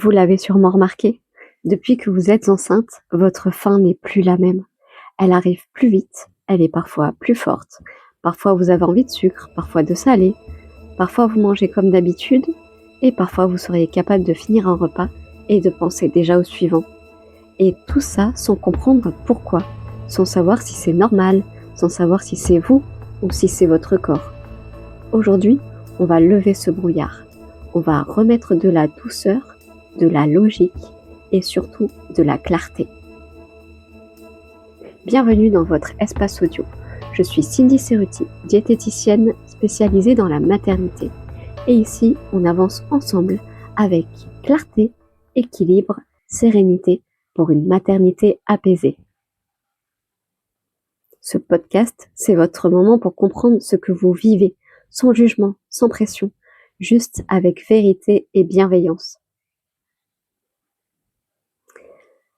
Vous l'avez sûrement remarqué, depuis que vous êtes enceinte, votre faim n'est plus la même. Elle arrive plus vite, elle est parfois plus forte. Parfois vous avez envie de sucre, parfois de salé. Parfois vous mangez comme d'habitude et parfois vous seriez capable de finir un repas et de penser déjà au suivant. Et tout ça sans comprendre pourquoi, sans savoir si c'est normal, sans savoir si c'est vous ou si c'est votre corps. Aujourd'hui, on va lever ce brouillard. On va remettre de la douceur, de la logique et surtout de la clarté. Bienvenue dans votre espace audio. Je suis Cindy Cerruti, diététicienne spécialisée dans la maternité. Et ici, on avance ensemble avec clarté, équilibre, sérénité pour une maternité apaisée. Ce podcast, c'est votre moment pour comprendre ce que vous vivez, sans jugement, sans pression, juste avec vérité et bienveillance.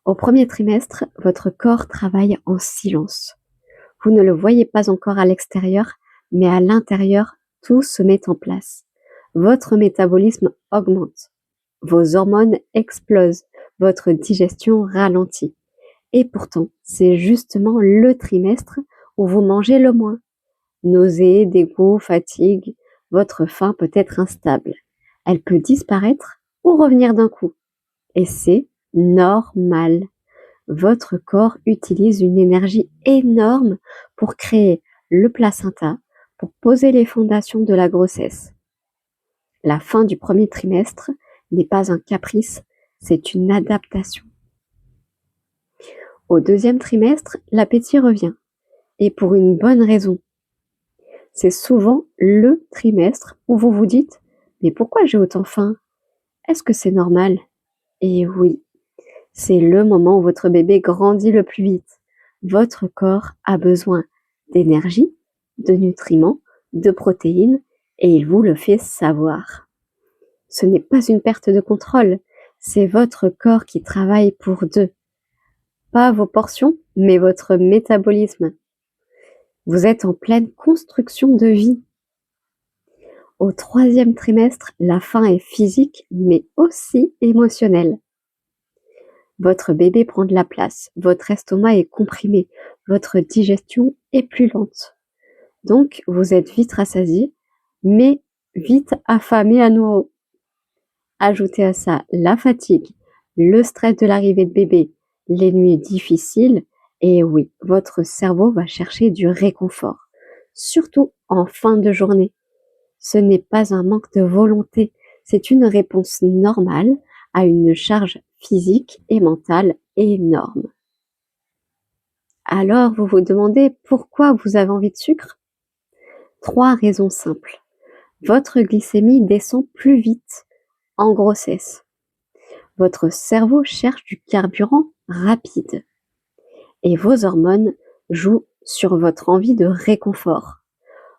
Au premier trimestre, votre corps travaille en silence. Vous ne le voyez pas encore à l'extérieur, mais à l'intérieur, tout se met en place. Votre métabolisme augmente. Vos hormones explosent. Votre digestion ralentit. Et pourtant, c'est justement le trimestre où vous mangez le moins. Nausées, dégoût, fatigue, votre faim peut être instable. Elle peut disparaître ou revenir d'un coup. Et c'est normal. Votre corps utilise une énergie énorme pour créer le placenta, pour poser les fondations de la grossesse. La fin du premier trimestre n'est pas un caprice, c'est une adaptation. Au deuxième trimestre, l'appétit revient, et pour une bonne raison. C'est souvent le trimestre où vous vous dites « Mais pourquoi j'ai autant faim? Est-ce que c'est normal ?» Et oui, c'est le moment où votre bébé grandit le plus vite. Votre corps a besoin d'énergie, de nutriments, de protéines, et il vous le fait savoir. Ce n'est pas une perte de contrôle, c'est votre corps qui travaille pour deux. Pas vos portions, mais votre métabolisme. Vous êtes en pleine construction de vie. Au troisième trimestre, la faim est physique, mais aussi émotionnelle. Votre bébé prend de la place, votre estomac est comprimé, votre digestion est plus lente. Donc, vous êtes vite rassasié, mais vite affamé à nouveau. Ajoutez à ça la fatigue, le stress de l'arrivée de bébé, les nuits difficiles, et oui, votre cerveau va chercher du réconfort, surtout en fin de journée. Ce n'est pas un manque de volonté, c'est une réponse normale à une charge physique et mentale énorme. Alors, vous vous demandez pourquoi vous avez envie de sucre? 3 raisons simples. Votre glycémie descend plus vite en grossesse. Votre cerveau cherche du carburant rapide. Et vos hormones jouent sur votre envie de réconfort.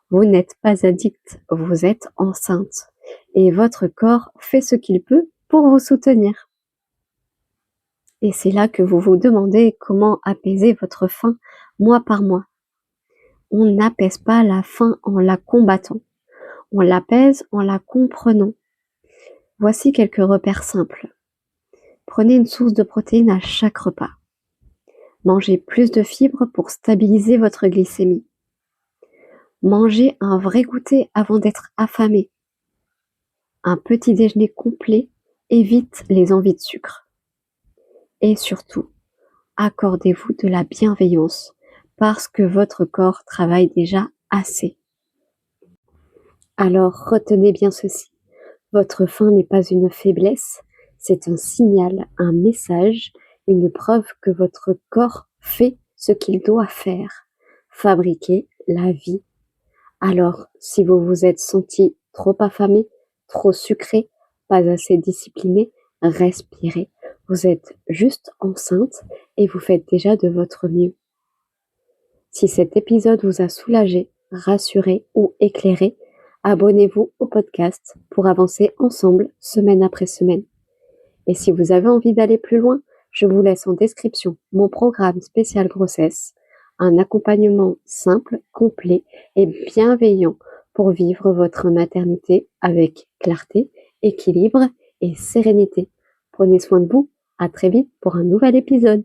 Vous n'êtes pas addict, vous êtes enceinte. Et votre corps fait ce qu'il peut pour vous soutenir. Et c'est là que vous vous demandez comment apaiser votre faim mois par mois. On n'apaise pas la faim en la combattant. On l'apaise en la comprenant. Voici quelques repères simples. Prenez une source de protéines à chaque repas. Mangez plus de fibres pour stabiliser votre glycémie. Mangez un vrai goûter avant d'être affamé. Un petit déjeuner complet évite les envies de sucre. Et surtout, accordez-vous de la bienveillance parce que votre corps travaille déjà assez. Alors retenez bien ceci, votre faim n'est pas une faiblesse, c'est un signal, un message, une preuve que votre corps fait ce qu'il doit faire, fabriquer la vie. Alors, si vous vous êtes senti trop affamé, trop sucré, pas assez discipliné, respirez. Vous êtes juste enceinte et vous faites déjà de votre mieux. Si cet épisode vous a soulagé, rassuré ou éclairé, abonnez-vous au podcast pour avancer ensemble semaine après semaine. Et si vous avez envie d'aller plus loin, je vous laisse en description mon programme spécial grossesse, un accompagnement simple, complet et bienveillant pour vivre votre maternité avec clarté, équilibre et sérénité. Prenez soin de vous. À très vite pour un nouvel épisode.